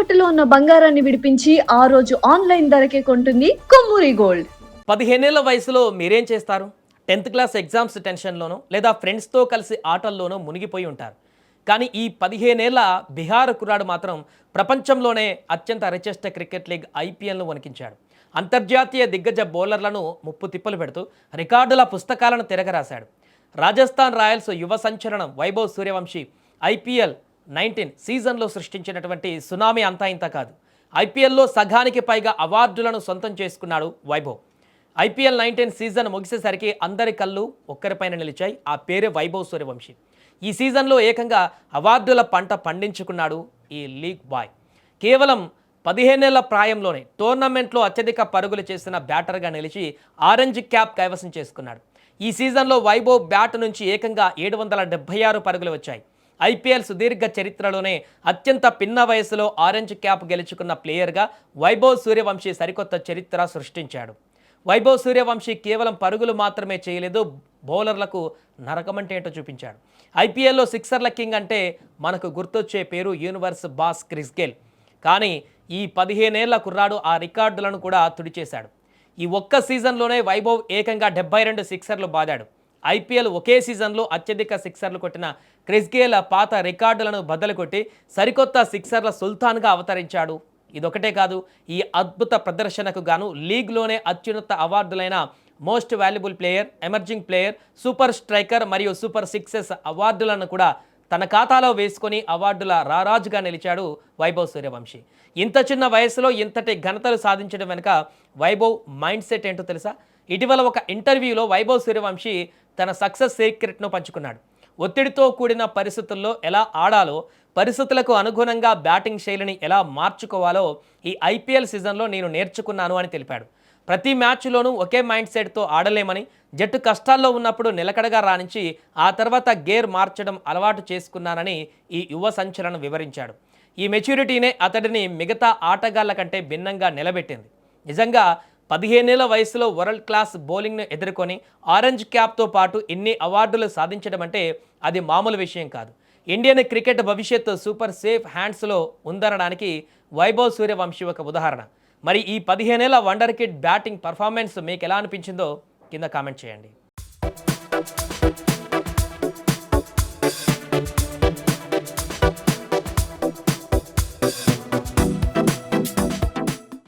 తాకట్టులో ఉన్న బంగారాన్ని విడిపించి ఆ రోజు ఆన్లైన్ ధరకే కొంటుంది కొమ్మూరి గోల్డ్. 15 ఏళ్ల వయసులో మీరేం చేస్తారు? 10th క్లాస్ ఎగ్జామ్స్ టెన్షన్‌లోనో లేదా ఫ్రెండ్స్‌తో కలిసి ఆటల్లోనో మునిగిపోయి ఉంటారు. కానీ ఈ 15 ఏళ్ల బిహార్ కుర్రాడు మాత్రం ప్రపంచంలోనే అత్యంత రిచెస్ట్ క్రికెట్ లీగ్ ఐపీఎల్‌ను వణికించాడు. అంతర్జాతీయ దిగ్గజ బౌలర్లను ముప్పు తిప్పలు పెడుతూ రికార్డుల పుస్తకాలను తిరగరాశాడు. రాజస్థాన్ రాయల్స్ యువ సంచలనం వైభవ్ సూర్యవంశీ ఐపీఎల్ 19 సీజన్లో సృష్టించినటువంటి సునామీ అంతా ఇంత కాదు. ఐపీఎల్లో సగానికి పైగా అవార్డులను సొంతం చేసుకున్నాడు వైభవ్. ఐపీఎల్ 19 సీజన్ ముగిసేసరికి అందరి కళ్ళు ఒక్కరిపైన నిలిచాయి. ఆ పేరే వైభవ్ సూర్యవంశీ. ఈ సీజన్లో ఏకంగా అవార్డుల పంట పండించుకున్నాడు ఈ లీగ్ బాయ్. కేవలం 15 ఏళ్ల ప్రాయంలోనే టోర్నమెంట్లో అత్యధిక పరుగులు చేసిన బ్యాటర్గా నిలిచి ఆరెంజ్ క్యాప్ కైవసం చేసుకున్నాడు. ఈ సీజన్లో వైభవ్ బ్యాట్ నుంచి ఏకంగా 776 పరుగులు వచ్చాయి. ఐపీఎల్ సుదీర్ఘ చరిత్రలోనే అత్యంత పిన్న వయసులో ఆరెంజ్ క్యాప్ గెలుచుకున్న ప్లేయర్గా వైభవ్ సూర్యవంశీ సరికొత్త చరిత్ర సృష్టించాడు. వైభవ్ సూర్యవంశీ కేవలం పరుగులు మాత్రమే చేయలేదు, బౌలర్లకు నరకమంటే ఏంటో చూపించాడు. ఐపీఎల్లో సిక్సర్ల కింగ్ అంటే మనకు గుర్తొచ్చే పేరు యూనివర్స్ బాస్ క్రిస్ గేల్. కానీ ఈ 15 ఏళ్ల కుర్రాడు ఆ రికార్డులను కూడా తుడిచేశాడు. ఈ ఒక్క సీజన్లోనే వైభవ్ ఏకంగా 72 సిక్సర్లు బాదాడు. ఐపీఎల్ ఒకే సీజన్లో అత్యధిక సిక్సర్లు కొట్టిన క్రిస్ గేల్ పాత రికార్డులను బద్దలు కొట్టి సరికొత్త సిక్సర్ల సుల్తాన్గా అవతరించాడు. ఇదొకటే కాదు, ఈ అద్భుత ప్రదర్శనకు గాను లీగ్లోనే అత్యున్నత అవార్డులైన most valuable player, emerging player, super striker మరియు సూపర్ సిక్సెస్ అవార్డులను కూడా తన ఖాతాలో వేసుకొని అవార్డుల రారాజుగా నిలిచాడు వైభవ్ సూర్యవంశీ. ఇంత చిన్న వయసులో ఇంతటి ఘనతలు సాధించడం వెనుక వైభవ్ మైండ్ సెట్ ఏంటో తెలుసా? ఇటీవల ఒక ఇంటర్వ్యూలో వైభవ్ సూర్యవంశీ తన సక్సెస్ సీక్రెట్ను పంచుకున్నాడు. ఒత్తిడితో కూడిన పరిస్థితుల్లో ఎలా ఆడాలో, పరిస్థితులకు అనుగుణంగా బ్యాటింగ్ శైలిని ఎలా మార్చుకోవాలో ఈ ఐపీఎల్ సీజన్లో నేను నేర్చుకున్నాను అని తెలిపాడు. ప్రతి మ్యాచ్లోనూ ఒకే మైండ్ సెట్తో ఆడలేమని, జట్టు కష్టాల్లో ఉన్నప్పుడు నిలకడగా రాణించి ఆ తర్వాత గేర్ మార్చడం అలవాటు చేసుకున్నానని ఈ యువ సంచలనం వివరించాడు. ఈ మెచ్యూరిటీనే అతడిని మిగతా ఆటగాళ్ల కంటే భిన్నంగా నిలబెట్టింది. నిజంగా 15 ఏళ్ల వయసులో వరల్డ్ క్లాస్ బౌలింగ్ను ఎదుర్కొని ఆరెంజ్ క్యాప్తో పాటు ఇన్ని అవార్డులు సాధించడం అంటే అది మామూలు విషయం కాదు. ఇండియన్ క్రికెట్ భవిష్యత్తు సూపర్ సేఫ్ హ్యాండ్స్లో ఉందనడానికి వైభవ్ సూర్యవంశీ ఒక ఉదాహరణ. మరి ఈ 15 ఏళ్ల వండర్ కిడ్ బ్యాటింగ్ పర్ఫార్మెన్స్ మీకు ఎలా అనిపించిందో కింద కామెంట్ చేయండి.